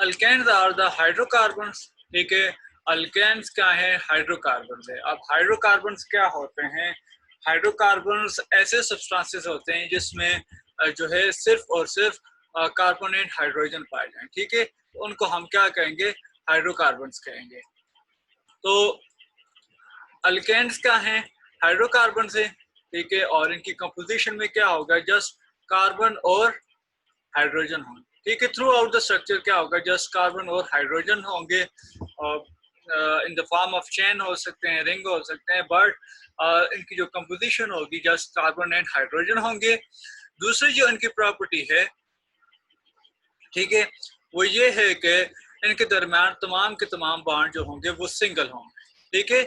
Alkanes are the hydrocarbons, ठीक है। Alkanes क्या है? हाइड्रोकार्बन्स है। अब हाइड्रोकार्बन्स क्या होते हैं? हाइड्रोकार्बन्स ऐसे सब्सटेंसेस होते हैं जिसमें जो है सिर्फ और सिर्फ कार्बन एंड हाइड्रोजन पाए जाएं, ठीक है। तो उनको हम क्या कहेंगे? हाइड्रोकार्बन्स कहेंगे। तो अल्केन्स क्या है? हाइड्रोकार्बन से, ठीक है। और इनकी कंपोजिशन में क्या होगा? जस्ट कार्बन और हाइड्रोजन होंगे, ठीक है। थ्रू आउट द स्ट्रक्चर क्या होगा? जस्ट कार्बन और हाइड्रोजन होंगे। In the form of chain हो सकते हैं, रिंग हो सकते हैं, बट इनकी जो कंपोजिशन होगी जस्ट कार्बन एंड हाइड्रोजन होंगे। दूसरी जो इनकी प्रॉपर्टी है, ठीक है, वो ये है कि इनके दरम्यान तमाम के तमाम बॉन्ड जो होंगे वो सिंगल होंगे, ठीक है।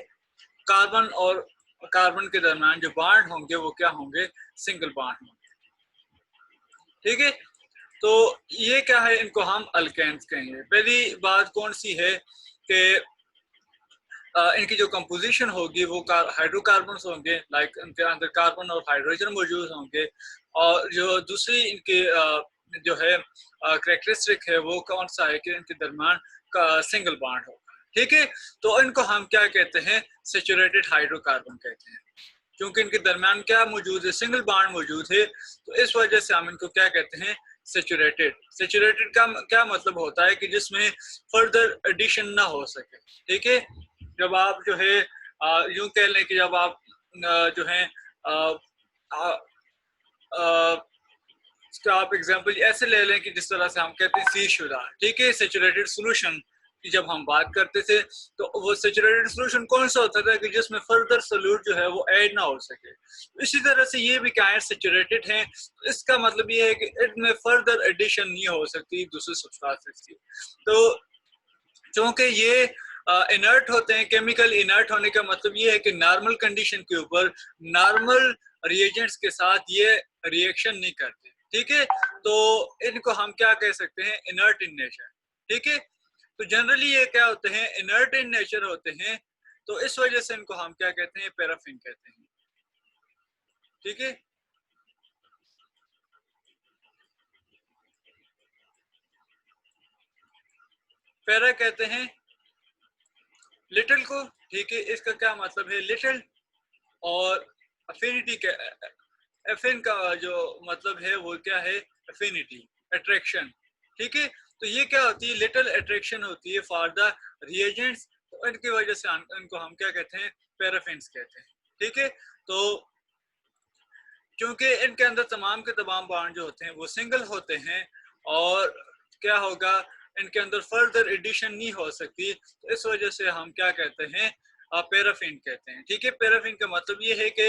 कार्बन और कार्बन के दरम्यान जो बॉन्ड होंगे वो क्या होंगे? सिंगल बॉन्ड होंगे, ठीक है। तो ये क्या है? इनको हम अल्केन्स कहेंगे। पहली बात कौन सी है कि इनकी जो कंपोजिशन होगी वो हाइड्रोकार्बन्स होंगे, लाइक इनके अंदर कार्बन और हाइड्रोजन मौजूद होंगे। और जो दूसरी इनकी जो है कैरेक्टरिस्टिक है वो कौन सा है कि इनके दरम्यान सिंगल बॉन्ड होगा, ठीक है। तो इनको हम क्या कहते हैं? सैचुरेटेड हाइड्रोकार्बन कहते हैं, क्योंकि इनके दरम्यान क्या मौजूद है? सिंगल बॉन्ड मौजूद है। तो इस वजह से हम इनको क्या कहते हैं? सैचुरेटेड। सैचुरेटेड का क्या मतलब होता है? कि जिसमें फर्दर एडिशन ना हो सके, ठीक है। जब आप जो है यूं कह लें कि जब आप जो है इसका आप एग्जांपल ऐसे ले लें कि जिस तरह से हम कहते हैं सी शुदा, ठीक है। सैचुरेटेड सॉल्यूशन की जब हम बात करते थे तो वो सैचुरेटेड सॉल्यूशन कौन सा होता था? कि जिसमें फर्दर सोल्यूट जो है वो ऐड ना हो सके। इसी तरह से ये भी क्या है? सैचुरेटेड है। तो इसका मतलब ये है कि इनमें फर्दर एडिशन नहीं हो सकती दूसरे सब्सटेंसेस की। तो क्योंकि ये इनर्ट होते हैं, केमिकल इनर्ट होने का मतलब ये है कि नॉर्मल कंडीशन के ऊपर नॉर्मल रिएजेंट्स के साथ ये रिएक्शन नहीं करते, ठीक है। तो इनको हम क्या कह सकते हैं? इनर्ट इन नेचर, ठीक है। तो जनरली ये क्या होते हैं? इनर्ट इन नेचर होते हैं। तो इस वजह से इनको हम क्या कहते हैं? पैराफिन कहते हैं, ठीक है। पैरा कहते हैं लिटिल को, ठीक है। इसका क्या मतलब है? लिटिल। और अफिनिटी का, एफिन का जो मतलब है वो क्या है? अफिनिटी, अट्रैक्शन, ठीक है। तो ये क्या होती है? लिटिल अट्रैक्शन होती है फॉर द रिएजेंट्स। तो इनकी वजह से इनको हम क्या कहते हैं? पैराफिन्स कहते हैं, ठीक है। तो क्योंकि इनके अंदर तमाम के तमाम बॉन्ड जो होते हैं वो सिंगल होते हैं और क्या होगा? इनके अंदर फर्दर एडिशन नहीं हो सकती। तो इस वजह से हम क्या कहते हैं? पैराफिन कहते हैं, ठीक है। पैराफिन का मतलब ये है कि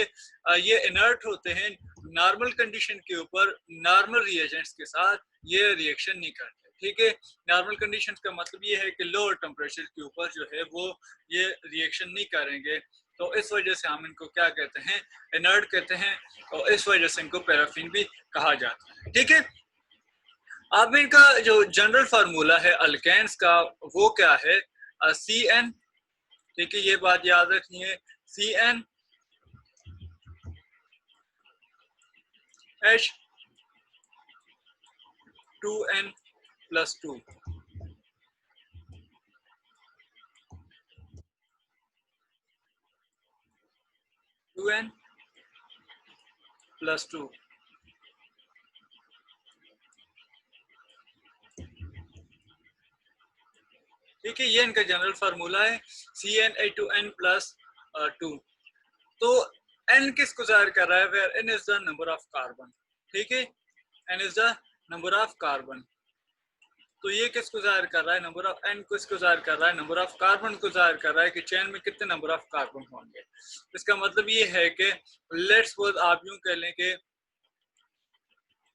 ये इनर्ट होते हैं। नॉर्मल कंडीशन के ऊपर नॉर्मल रिएजेंट्स के साथ ये रिएक्शन नहीं करते, ठीक है। नॉर्मल कंडीशन का मतलब ये है कि लोअर टेम्परेचर के ऊपर जो है वो ये रिएक्शन नहीं करेंगे। तो इस वजह से हम इनको क्या कहते हैं? इनर्ट कहते हैं। और इस वजह से इनको पैराफिन भी कहा जाता है, ठीक है। अब इनका जो जनरल फार्मूला है अल्केन्स का वो क्या है? CN, ठीक है। ये बात याद रखनी है, CN H2N+2, 2N+2, ठीक है। ये इनका जनरल फार्मूला है, CnH2n+2। तो n किसको जाहिर कर रहा है? Where n is the number of carbon, ठीक है। n is the number of carbon. तो ये किसको जाहिर कर रहा है? नंबर ऑफ n को इसको जाहिर कर रहा है, नंबर ऑफ कार्बन को जाहिर कर रहा है कि चेन में कितने नंबर ऑफ कार्बन होंगे। इसका मतलब ये है कि लेट्स सपोज आप यूं कह लें कि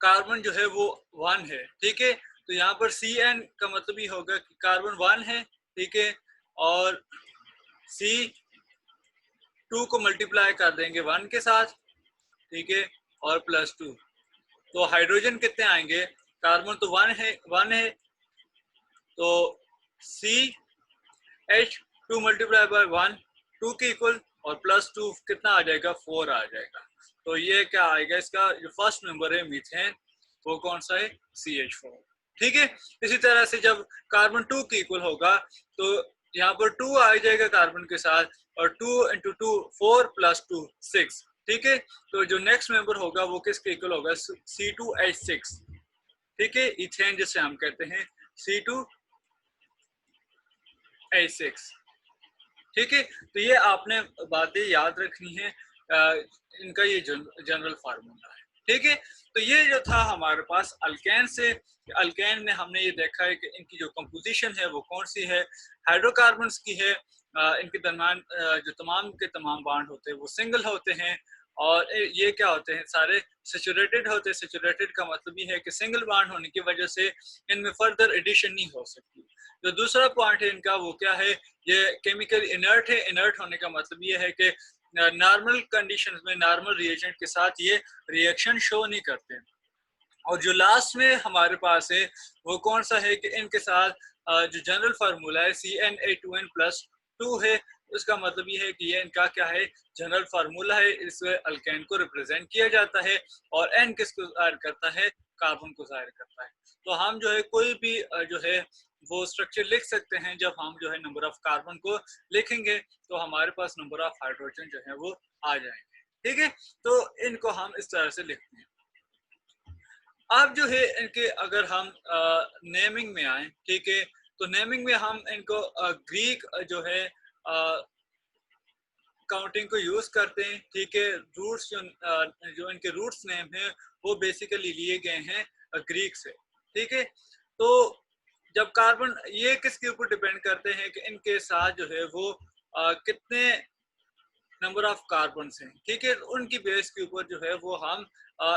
कार्बन जो है वो 1 है, ठीक है। तो यहाँ पर CN का मतलब ये होगा कि कार्बन 1 है, ठीक है। और C2 को मल्टीप्लाई कर देंगे 1 के साथ, ठीक है, और +2। तो हाइड्रोजन कितने आएंगे? कार्बन तो 1 है, तो CH2 मल्टीप्लाई बाय 1, 2 के इक्वल, और +2 कितना आ जाएगा? 4 आ जाएगा। तो ये क्या आएगा? इसका जो फर्स्ट नंबर है मीथेन वो कौन सा है? CH4, ठीक है। इसी तरह से जब कार्बन 2 की इक्वल होगा तो यहाँ पर 2 आ जाएगा कार्बन के साथ, और 2 इंटू 2 4 प्लस 2 6। ठीक है, तो जो नेक्स्ट मेंबर होगा वो किसके इक्वल होगा, C2H6। ठीक है, इथेन जिसे हम कहते हैं C2H6। ठीक है, तो ये आपने बातें याद रखनी है। इनका ये जनरल फार्मूला है। ठीक है, तो ये जो था हमारे पास अल्केन से। अल्केन में हमने ये देखा है कि इनकी जो कंपोजिशन है वो कौन सी है, हाइड्रोकार्बन्स की है। इनके दरमियान जो तमाम के तमाम बॉन्ड होते हैं वो सिंगल होते हैं, और ये क्या होते हैं, सारे सेचुरेटेड होते हैं। सेचुरेटेड का मतलब ये है कि सिंगल बॉन्ड होने की वजह से इनमें फर्दर एडिशन नहीं हो सकती। जो दूसरा पॉइंट है इनका वो क्या है, ये केमिकल इनर्ट है। इनर्ट होने का मतलब ये है कि नॉर्मल कंडीशंस में नॉर्मल रिएजेंट के साथ ये रिएक्शन शो नहीं करते। और जो लास्ट में हमारे पास है वो कौन सा है कि इनके साथ जो जनरल फार्मूला है CnA2n+2 है। उसका मतलब ये है कि ये इनका क्या है, जनरल फार्मूला है। इसमें अल्केन को रिप्रेजेंट किया जाता है, और एन किसको जाहिर करता है, कार्बन को जाहिर करता है। तो हम जो है कोई भी जो है वो स्ट्रक्चर लिख सकते हैं। जब हम जो है नंबर ऑफ कार्बन को लिखेंगे तो हमारे पास नंबर ऑफ हाइड्रोजन जो है वो आ जाएंगे। ठीक है, तो इनको हम इस तरह से लिखते हैं। अब जो है इनके अगर हम नेमिंग में आए, ठीक है, तो नेमिंग में हम इनको ग्रीक जो है काउंटिंग को यूज करते हैं। ठीक है, रूट्स जो इनके रूट्स नेम है वो बेसिकली लिए गए हैं ग्रीक से। ठीक है, तो जब कार्बन, ये किसके ऊपर डिपेंड करते हैं कि इनके साथ जो है वो कितने नंबर ऑफ कार्बन हैं। ठीक है, उनकी बेस के ऊपर जो है वो हम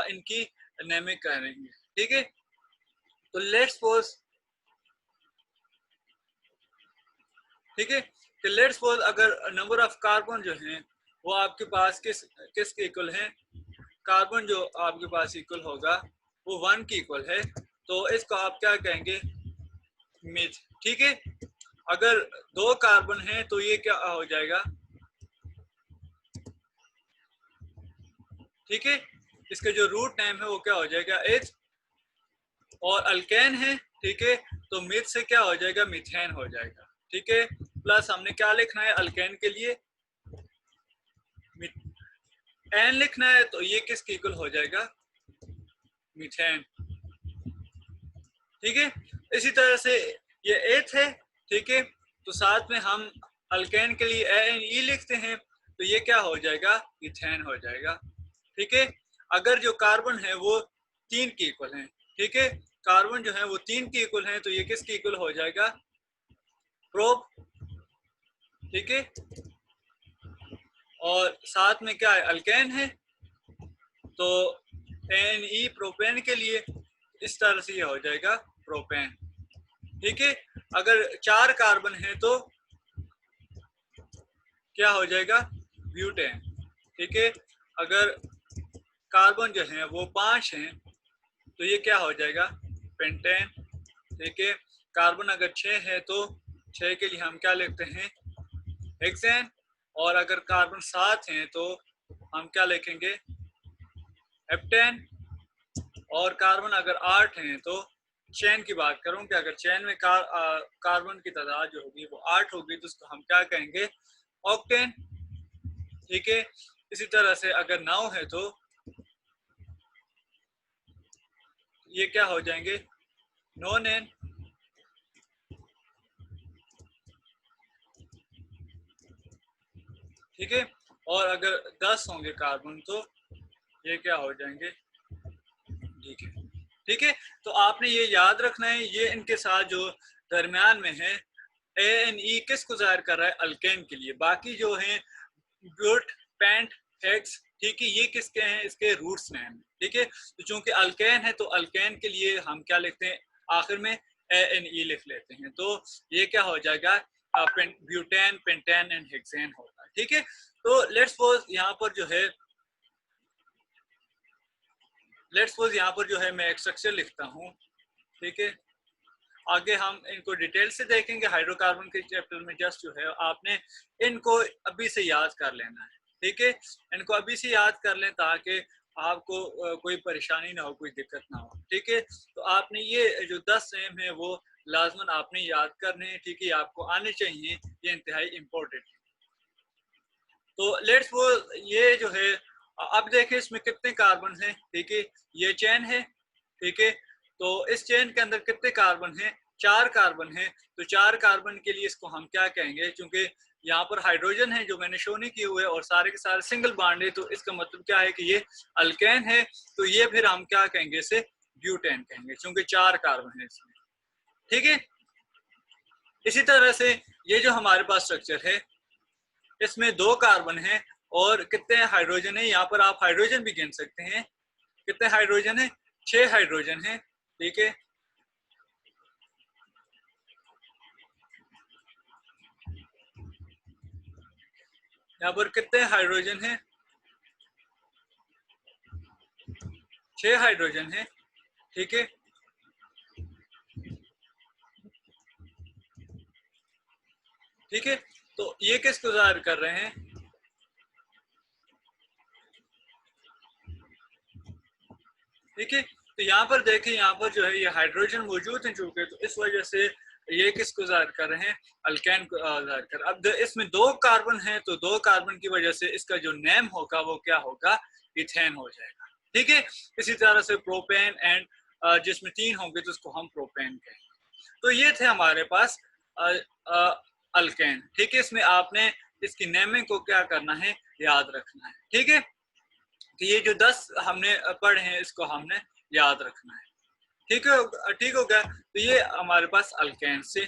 इनकी नेमिंग करेंगे। ठीक है, तो लेट्स सपोज, ठीक है, तो लेट्स सपोज अगर नंबर ऑफ कार्बन जो हैं वो आपके पास किसके इक्वल है, कार्बन जो आपके पास इक्वल होगा वो 1 के इक्वल है, तो इसको आप क्या कहेंगे, मिथ। ठीक है, अगर 2 कार्बन है तो ये क्या हो जाएगा, ठीक है, इसका जो रूट नेम है वो क्या हो जाएगा, एच। और अल्केन है, ठीक है, तो मिथ से क्या हो जाएगा, मिथेन हो जाएगा। ठीक है, प्लस हमने क्या लिखना है अल्केन के लिए, एन लिखना है, तो ये किसके इक्वल हो जाएगा, मीथेन। ठीक है, इसी तरह से ये एथ है। ठीक है, तो साथ में हम अल्केन के लिए ANE लिखते हैं, तो ये क्या हो जाएगा, इथेन हो जाएगा। ठीक है, अगर जो कार्बन है वो 3 के इक्वल है, ठीक है, कार्बन जो है वो 3 के इक्वल है, तो ये किसके इक्वल हो जाएगा, प्रोप। ठीक है, और साथ में क्या है, अल्केन है, तो ANE प्रोपेन के लिए इस तरह से ये हो जाएगा प्रोपेन। ठीक है, अगर 4 कार्बन है तो क्या हो जाएगा, ब्यूटेन। ठीक है, अगर कार्बन जो है वो 5 हैं तो ये क्या हो जाएगा, पेंटेन। ठीक है, कार्बन अगर 6 है तो 6 के लिए हम क्या लिखते हैं, हेक्सेन। और अगर कार्बन 7 हैं तो हम क्या लिखेंगे, हेप्टेन। और कार्बन अगर 8 हैं तो चैन की बात करूं कि अगर चैन में कार्बन की तादाद जो होगी वो 8 होगी तो उसको हम क्या कहेंगे, ऑक्टेन। ठीक है, इसी तरह से अगर 9 है तो ये क्या हो जाएंगे, नोनेन। ठीक है, और अगर 10 होंगे कार्बन तो ये क्या हो जाएंगे, ठीक है। ठीक है, तो आपने ये याद रखना है, ये इनके साथ जो दरमियान में है ANE किसको जाहिर कर रहा है, अल्केन के लिए। बाकी जो है ब्यूट, पेंट, हेक्स, ठीक है, ये किसके हैं, इसके रूट्स में हैं। ठीक है, तो चूंकि अल्केन है तो अल्केन के लिए हम क्या लिखते हैं, आखिर में ANE लिख लेते हैं, तो ये क्या हो जाएगा, ब्यूटेन, पेंटेन एंड हेक्सेन होगा। ठीक है, तो लेट्स सपोज यहाँ पर जो है, लेट्स सपोज यहाँ पर जो है मैं एक स्ट्रक्चर लिखता हूँ। ठीक है, आगे हम इनको डिटेल से देखेंगे, हाइड्रोकार्बन के चैप्टर में जस्ट जो है आपने इनको अभी से याद कर लेना है। ठीक है, इनको अभी से याद कर लें ताकि आपको कोई परेशानी ना हो, कोई दिक्कत ना हो। ठीक है, तो आपने ये जो 10 नेम है वो लाजमन आपने याद करने हैं। ठीक है, आपको आने चाहिए, ये इंतहाई इम्पोर्टेंट है। तो लेट्स वो ये जो है अब देखें इसमें कितने कार्बन हैं। ठीक है, ये चेन है। ठीक है, तो इस चेन के अंदर कितने कार्बन हैं? 4 कार्बन हैं। तो 4 कार्बन के लिए इसको हम क्या कहेंगे? क्योंकि यहाँ पर हाइड्रोजन है जो मैंने शो नहीं किए हुए और सारे के सारे सिंगल बॉन्ड है, तो इसका मतलब क्या है कि ये अल्केन है। तो ये फिर हम क्या कहेंगे? इसे ब्यूटेन कहेंगे, क्योंकि 4 कार्बन है इसमें। ठीक है, इसी तरह से ये जो हमारे पास स्ट्रक्चर है, इसमें 2 कार्बन है और कितने हाइड्रोजन है? यहाँ पर आप हाइड्रोजन भी गिन सकते हैं। कितने हाइड्रोजन है? 6 हाइड्रोजन है। ठीक है, यहाँ पर कितने हाइड्रोजन है? 6 हाइड्रोजन है। ठीक है, ठीक है, तो ये किसको जाहिर कर रहे हैं? ठीक है, तो यहाँ पर देखिए, यहाँ पर जो है ये हाइड्रोजन मौजूद है चूंकि, तो इस वजह से ये किसको जाहिर कर रहे हैं? अल्केन को जाहिर कर। अब इसमें 2 कार्बन है, तो 2 कार्बन की वजह से इसका जो नेम होगा वो क्या होगा? इथेन हो जाएगा। ठीक है, इसी तरह से प्रोपेन एंड जिसमें 3 होंगे तो उसको हम प्रोपेन कहेंगे। तो ये थे हमारे पास अल्केन। ठीक है, इसमें आपने इसकी नेमिंग को क्या करना है? याद रखना है। ठीक है, कि ये जो 10 हमने पढ़े हैं इसको हमने याद रखना है। ठीक है, ठीक हो गया। तो ये हमारे पास अल्केन से